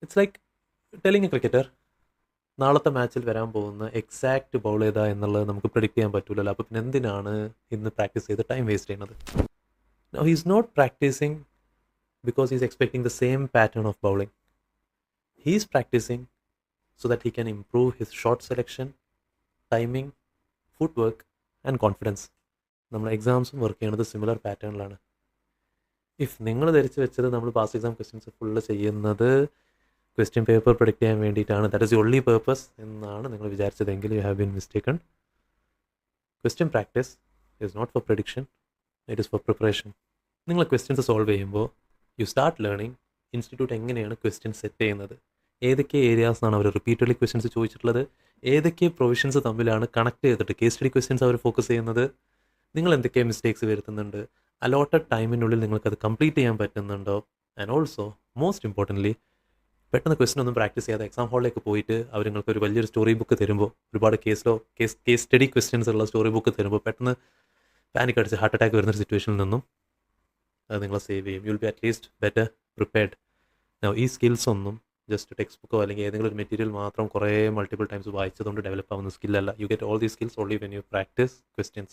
It's like telling A cricketer നാളത്തെ മാച്ചിൽ വരാൻ പോകുന്ന എക്സാക്റ്റ് ബൗൾ ഏതാ എന്നുള്ളത് നമുക്ക് പ്രെഡിക്റ്റ് ചെയ്യാൻ പറ്റില്ലല്ലോ. അപ്പോൾ പിന്നെ എന്തിനാണ് ഇന്ന് പ്രാക്ടീസ് ചെയ്ത് ടൈം വേസ്റ്റ് ചെയ്യുന്നത്? Now he's not practising because he's expecting the same pattern of bowling. He's practicing so that he can improve his shot selection, timing, footwork and confidence. നമ്മൾ എക്സാംസും വർക്ക് ചെയ്യുന്നത് സിമിലർ പാറ്റേണിലാണ്. If നിങ്ങൾ ധരിച്ച് വെച്ചത് നമ്മൾ pass exam questions full ചെയ്യുന്നത് question paper predict ചെയ്യാൻ വേണ്ടിയിട്ടാണ്, that is the only purpose എന്നാണ് നിങ്ങൾ വിചാരിച്ചതെങ്കിൽ you have been mistaken. Question practice is not for prediction, it is for preparation. നിങ്ങൾ ക്വസ്റ്റ്യൻസ് സോൾവ് ചെയ്യുമ്പോൾ യു സ്റ്റാർട്ട് ലേണിംഗ് ഇൻസ്റ്റിറ്റ്യൂട്ട് എങ്ങനെയാണ് question set ചെയ്യുന്നത്, ഏതൊക്കെ ഏരിയാസാണ് അവർ റിപ്പീറ്റഡ്ലി ക്വസ്റ്റ്യൻസ് ചോദിച്ചിട്ടുള്ളത്, ഏതൊക്കെ പ്രൊവിഷൻസ് തമ്മിലാണ് കണക്ട് ചെയ്തിട്ട് കേസ് സ്റ്റഡി ക്വസ്റ്റ്യൻസ് അവർ ഫോക്കസ് ചെയ്യുന്നത്, നിങ്ങൾ എന്തൊക്കെ മിസ്റ്റേക്സ് വരുത്തുന്നുണ്ട്, അലോട്ടഡ് ടൈമിനുള്ളിൽ നിങ്ങൾക്കത് കംപ്ലീറ്റ് ചെയ്യാൻ പറ്റുന്നുണ്ടോ. ആൻഡ് ഓൾസോ മോസ്റ്റ് ഇമ്പോർട്ടൻ്റ്ലി, പെട്ടെന്ന് ക്വസ്റ്റ്യൻ ഒന്നും പ്രാക്ടീസ് ചെയ്യാതെ എക്സാം ഹാളിലേക്ക് പോയിട്ട് അവർ നിങ്ങൾക്ക് ഒരു വലിയൊരു സ്റ്റോറി ബുക്ക് തരുമ്പോൾ, ഒരുപാട് കേസ് സ്റ്റഡി ക്വസ്റ്റ്യൻസ് ഉള്ള സ്റ്റോറി ബുക്ക് തരുമ്പോൾ പെട്ടെന്ന് പാനിക് അടിച്ച് ഹാർട്ട് അറ്റാക്ക് വരുന്നൊരു സിറ്റുവേഷനിൽ നിന്നും അത് നിങ്ങളെ സേവ് ചെയ്യും. You will be at least better prepared. ഈ സ്കിൽസ് ഒന്നും ജസ്റ്റ് ടെക്സ്റ്റ് ബുക്കോ അല്ലെങ്കിൽ ഏതെങ്കിലും ഒരു മെറ്റീരിയൽ മാത്രം കുറേ മൾട്ടിപ്പിൾ ടൈംസ് വായിച്ചതുകൊണ്ട് ഡെവലപ്പ് ആവുന്ന സ്കില്ലല്ല. You get all these skills only when you practise questions.